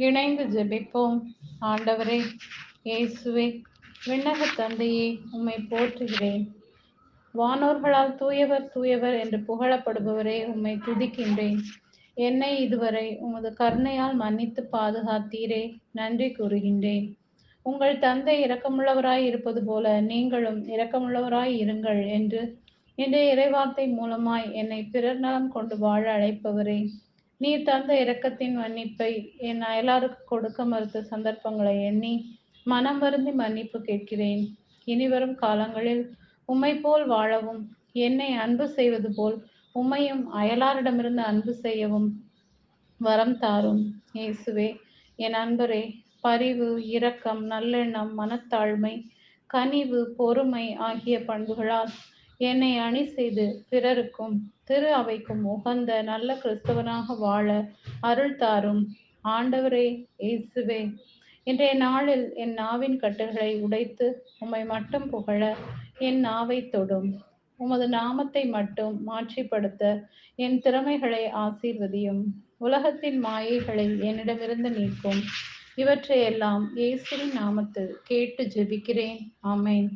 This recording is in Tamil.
இணைந்து ஜெபிப்போம். ஆண்டவரே, இயேசுவே, விண்ணக தந்தையே, உம்மை போற்றுகிறேன். வானோர்களால் தூயவர் தூயவர் என்று புகழப்படுபவரே, உம்மை துதிக்கின்றேன். என்னை இதுவரை உமது கருணையால் மன்னித்து பாதுகாத்தீரே, நன்றி கூறுகின்றேன். உங்கள் தந்தை இரக்கமுள்ளவராய் இருப்பது போல நீங்களும் இரக்கமுள்ளவராய் இருங்கள் என்று இன்றைய இறைவார்த்தை மூலமாய் என்னை பிறர் நலம் கொண்டு வாழ அழைப்பவரே, நீர் தந்த இரக்கத்தின் மன்னிப்பை என் அயலாருக்கு கொடுக்க மறுத்த சந்தர்ப்பங்களை எண்ணி மனம் வருந்தி மன்னிப்பு கேட்கிறேன். இனிவரும் காலங்களில் உம்மை போல் வாழவும், என்னை அன்பு செய்வது போல் உம்மையும் அயலாரிடமிருந்து அன்பு செய்யவும் வரம் தாரும். இயேசுவே, என் அன்பரே, பரிவு, இரக்கம், நல்லெண்ணம், மனத்தாழ்மை, கனிவு, பொறுமை ஆகிய பண்புகளால் என்னை அணி செய்து பிறருக்கும் திரு அவைக்கும் உகந்த நல்ல கிறிஸ்தவனாக வாழ அருள் தாரும். ஆண்டவரே, இயேசுவே, இன்றைய நாளில் என் நாவின் கட்டுகளை உடைத்து உம்மை மட்டும் புகழ என் நாவை தொடும். உமது நாமத்தை மட்டும் மாட்சிப்படுத்த என் திறமைகளை ஆசீர்வதியும். உலகத்தின் மாயைகளை என்னிடமிருந்து நீக்கும். இவற்றையெல்லாம் இயேசுவின் நாமத்தில் கேட்டு ஜெபிக்கிறேன். ஆமென்.